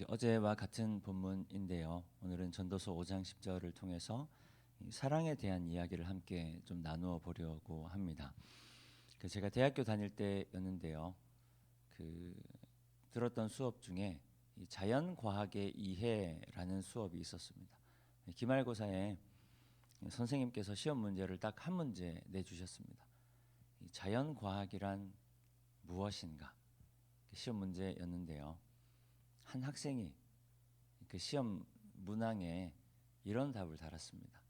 어제와 같은 본문인데요. 오늘은 전도서 5장 10절을 통해서 사랑에 대한 이야기를 함께 좀 나누어 보려고 합니다. 제가 대학교 다닐 때였는데요. 들었던 수업 중에 자연과학의 이해라는 수업이 있었습니다. 기말고사에 선생님께서 시험 문제를 딱 한 문제 내주셨습니다. 자연과학이란 무엇인가? 시험 문제였는데요. 한 학생이 그 시험 문항에 이런 답을 달았습니다.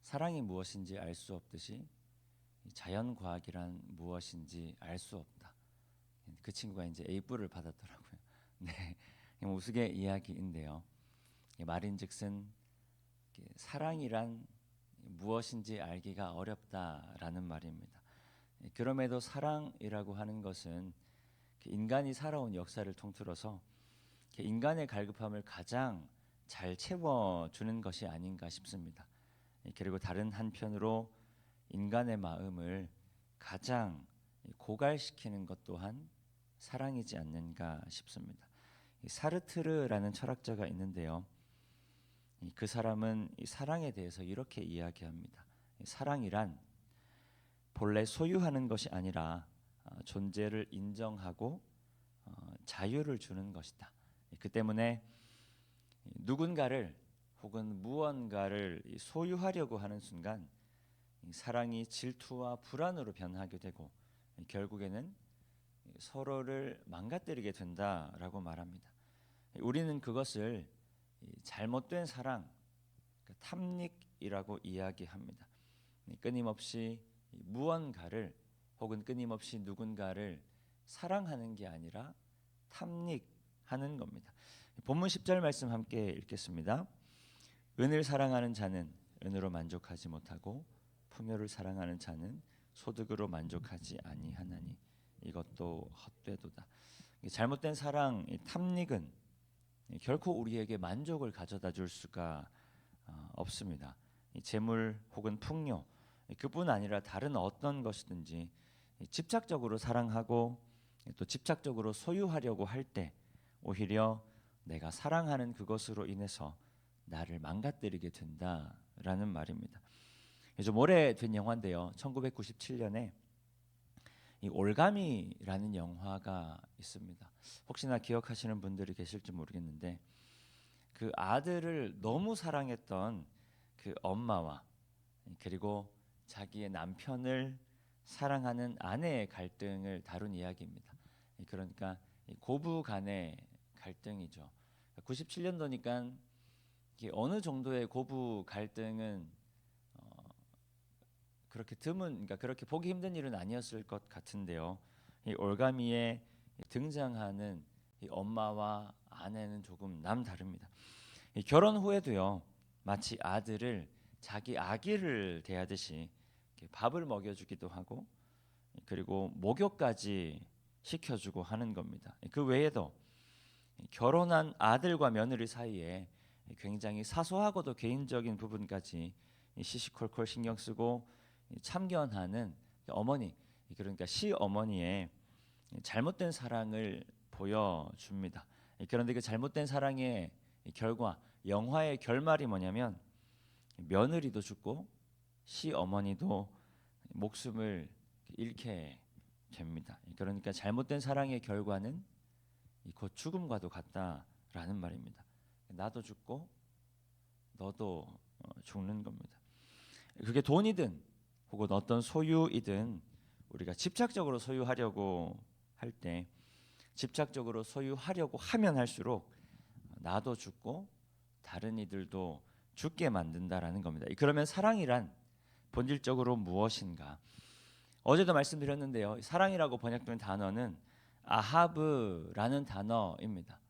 사랑이 무엇인지 알 수 없듯이 자연과학이란 무엇인지 알 수 없다. 그 친구가 이제 A뿔을 받았더라고요. 네, 우스개 이야기인데요. 말인즉슨 사랑이란 무엇인지 알기가 어렵다라는 말입니다. 그럼에도 사랑이라고 하는 것은 인간이 살아온 역사를 통틀어서 인간의 갈급함을 가장 잘 채워주는 것이 아닌가 싶습니다. 그리고 다른 한편으로 인간의 마음을 가장 고갈시키는 것 또한 사랑이지 않는가 싶습니다. 사르트르라는 철학자가 있는데요. 그 사람은 이 사랑에 대해서 이렇게 이야기합니다. 사랑이란 본래 소유하는 것이 아니라 존재를 인정하고 자유를 주는 것이다. 그 때문에 누군가를 혹은 무언가를 소유하려고 하는 순간 사랑이 질투와 불안으로 변하게 되고 결국에는 서로를 망가뜨리게 된다라고 말합니다. 우리는 그것을 잘못된 사랑, 탐닉이라고 이야기합니다. 끊임없이 무언가를 혹은 끊임없이 누군가를 사랑하는 게 아니라 탐닉하는 겁니다. 본문 10절 말씀 함께 읽겠습니다. 은을 사랑하는 자는 은으로 만족하지 못하고 풍요를 사랑하는 자는 소득으로 만족하지 아니하나니 이것도 헛되도다. 잘못된 사랑, 탐닉은 결코 우리에게 만족을 가져다 줄 수가 없습니다. 재물 혹은 풍요, 그뿐 아니라 다른 어떤 것이든지 집착적으로 사랑하고 또 집착적으로 소유하려고 할 때 오히려 내가 사랑하는 그것으로 인해서 나를 망가뜨리게 된다라는 말입니다. 좀 오래된 영화인데요. 1997년에 이 올가미라는 영화가 있습니다. 혹시나 기억하시는 분들이 계실지 모르겠는데 그 아들을 너무 사랑했던 그 엄마와 그리고 자기의 남편을 사랑하는 아내의 갈등을 다룬 이야기입니다. 그러니까 고부 간의 갈등이죠. 97년도니까 어느 정도의 고부 갈등은 그렇게 드문, 그러니까 그렇게 보기 힘든 일은 아니었을 것 같은데요. 이 올가미에 등장하는 이 엄마와 아내는 조금 남다릅니다. 이 결혼 후에도요, 마치 아들을 자기 아기를 대하듯이 밥을 먹여주기도 하고, 그리고 목욕까지 시켜주고 하는 겁니다. 그 외에도 결혼한 아들과 며느리 사이에 굉장히 사소하고도 개인적인 부분까지 시시콜콜 신경 쓰고 참견하는 어머니, 그러니까 시어머니의 잘못된 사랑을 보여줍니다. 그런데 그 잘못된 사랑의 결과, 영화의 결말이 뭐냐면 며느리도 죽고 시어머니도 목숨을 잃게 됩니다. 그러니까 잘못된 사랑의 결과는 곧 죽음과도 같다라는 말입니다. 나도 죽고 너도 죽는 겁니다. 그게 돈이든 혹은 어떤 소유이든 우리가 집착적으로 소유하려고 할 때 집착적으로 소유하려고 하면 할수록 나도 죽고 다른 이들도 죽게 만든다라는 겁니다. 그러면 사랑이란 본질적으로 무엇인가? 어제도 말씀드렸는데요. 사랑이라고 번역된 단어는 아하브라는 단어입니다.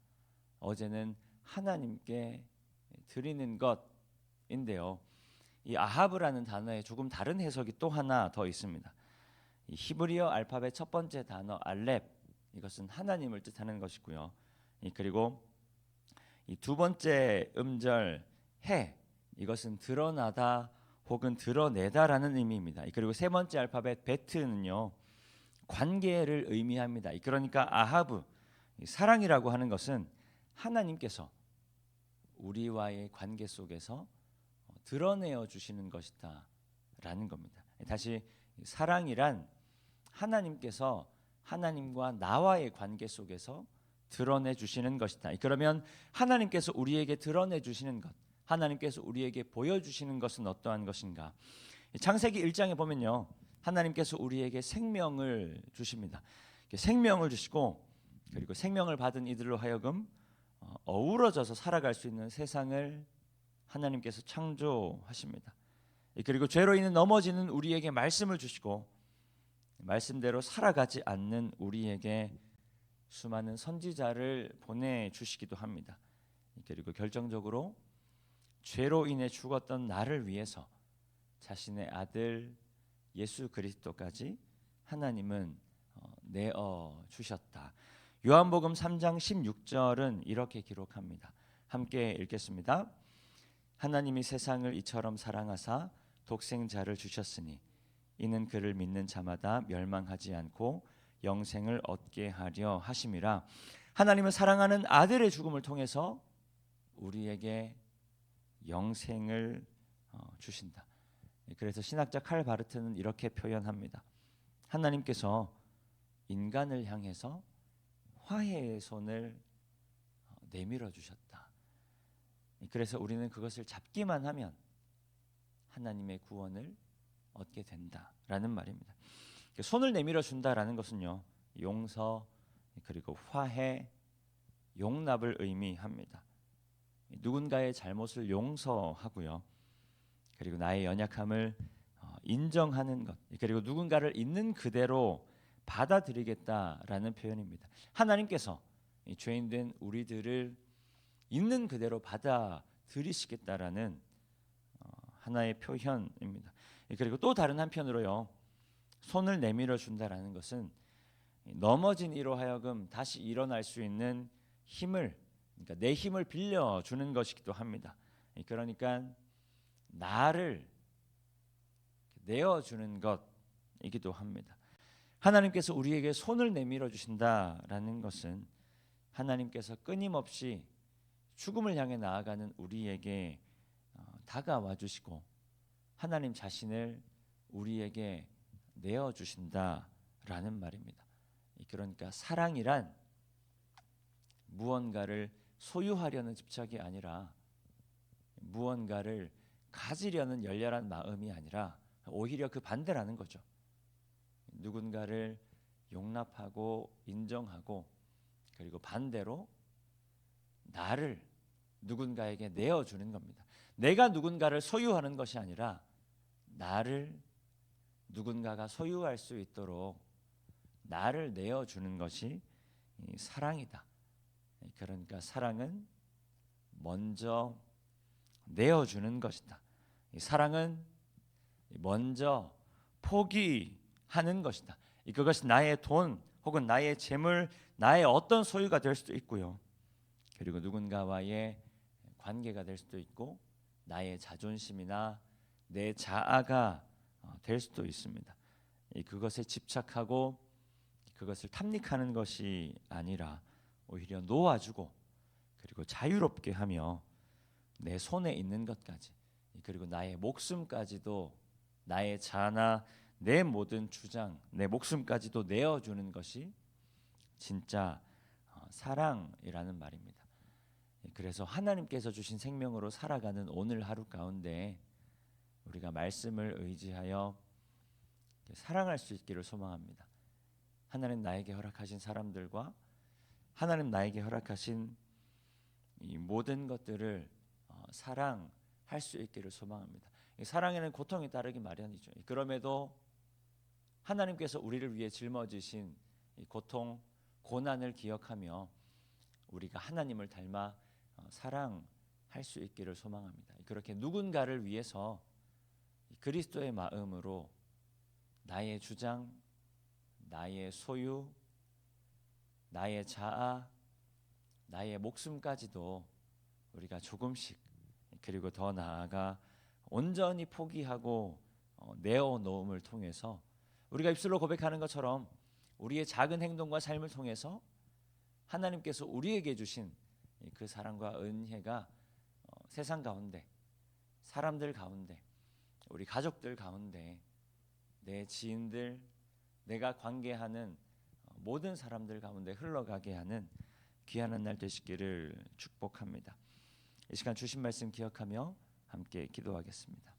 어제는 하나님께 드리는 것인데요. 이 아하브라는 단어에 조금 다른 해석이 또 하나 더 있습니다. 이 히브리어 알파벳 첫 번째 단어 알렙, 이것은 하나님을 뜻하는 것이고요. 그리고 이 두 번째 음절 해, 이것은 드러나다 혹은 드러내다라는 의미입니다. 그리고 세 번째 알파벳 베트는요, 관계를 의미합니다. 그러니까 아하브, 사랑이라고 하는 것은 하나님께서 우리와의 관계 속에서 드러내어 주시는 것이다 라는 겁니다. 다시 사랑이란 하나님께서 하나님과 나와의 관계 속에서 드러내 주시는 것이다. 그러면 하나님께서 우리에게 드러내 주시는 것, 하나님께서 우리에게 보여주시는 것은 어떠한 것인가? 창세기 1장에 보면요, 하나님께서 우리에게 생명을 주십니다. 생명을 주시고 그리고 생명을 받은 이들로 하여금 어우러져서 살아갈 수 있는 세상을 하나님께서 창조하십니다. 그리고 죄로 인해 넘어지는 우리에게 말씀을 주시고 말씀대로 살아가지 않는 우리에게 수많은 선지자를 보내주시기도 합니다. 그리고 결정적으로 죄로 인해 죽었던 나를 위해서 자신의 아들 예수 그리스도까지 하나님은 내어 주셨다. 요한복음 3장 16절은 이렇게 기록합니다. 함께 읽겠습니다. 하나님이 세상을 이처럼 사랑하사 독생자를 주셨으니 이는 그를 믿는 자마다 멸망하지 않고 영생을 얻게 하려 하심이라. 하나님은 사랑하는 아들의 죽음을 통해서 우리에게 영생을 주신다. 그래서 신학자 칼 바르트는 이렇게 표현합니다. 하나님께서 인간을 향해서 화해의 손을 내밀어 주셨다. 그래서 우리는 그것을 잡기만 하면 하나님의 구원을 얻게 된다라는 말입니다. 손을 내밀어 준다라는 것은요, 용서 그리고 화해, 용납을 의미합니다. 누군가의 잘못을 용서하고요, 그리고 나의 연약함을 인정하는 것, 그리고 누군가를 있는 그대로 받아들이겠다라는 표현입니다. 하나님께서 죄인된 우리들을 있는 그대로 받아들이시겠다라는 하나의 표현입니다. 그리고 또 다른 한편으로요, 손을 내밀어 준다라는 것은 넘어진 이로 하여금 다시 일어날 수 있는 힘을, 그러니까 내 힘을 빌려 주는 것이기도 합니다. 그러니까 나를 내어 주는 것이기도 합니다. 하나님께서 우리에게 손을 내밀어 주신다라는 것은 하나님께서 끊임없이 죽음을 향해 나아가는 우리에게 다가와 주시고 하나님 자신을 우리에게 내어 주신다라는 말입니다. 그러니까 사랑이란 무언가를 소유하려는 집착이 아니라 무언가를 가지려는 열렬한 마음이 아니라 오히려 그 반대라는 거죠. 누군가를 용납하고 인정하고 그리고 반대로 나를 누군가에게 내어주는 겁니다. 내가 누군가를 소유하는 것이 아니라 나를 누군가가 소유할 수 있도록 나를 내어주는 것이 사랑이다. 그러니까 사랑은 먼저 내어주는 것이다. 사랑은 먼저 포기하는 것이다. 그것이 나의 돈 혹은 나의 재물, 나의 어떤 소유가 될 수도 있고요. 그리고 누군가와의 관계가 될 수도 있고 나의 자존심이나 내 자아가 될 수도 있습니다. 그것에 집착하고 그것을 탐닉하는 것이 아니라 오히려 놓아주고 그리고 자유롭게 하며 내 손에 있는 것까지 그리고 나의 목숨까지도 나의 자아나 내 모든 주장, 내 목숨까지도 내어주는 것이 진짜 사랑이라는 말입니다. 그래서 하나님께서 주신 생명으로 살아가는 오늘 하루 가운데 우리가 말씀을 의지하여 사랑할 수 있기를 소망합니다. 하나님 나에게 허락하신 사람들과 하나님 나에게 허락하신 이 모든 것들을 사랑할 수 있기를 소망합니다. 사랑에는 고통이 따르기 마련이죠. 그럼에도 하나님께서 우리를 위해 짊어지신 이 고통, 고난을 기억하며 우리가 하나님을 닮아 사랑할 수 있기를 소망합니다. 그렇게 누군가를 위해서 그리스도의 마음으로 나의 주장, 나의 소유, 나의 자아, 나의 목숨까지도 우리가 조금씩 그리고 더 나아가 온전히 포기하고 내어놓음을 통해서 우리가 입술로 고백하는 것처럼 우리의 작은 행동과 삶을 통해서 하나님께서 우리에게 주신 그 사랑과 은혜가 세상 가운데, 사람들 가운데, 우리 가족들 가운데, 내 지인들, 내가 관계하는 모든 사람들 가운데 흘러가게 하는 귀한 날 되시기를 축복합니다. 이 시간 주신 말씀 기억하며 함께 기도하겠습니다.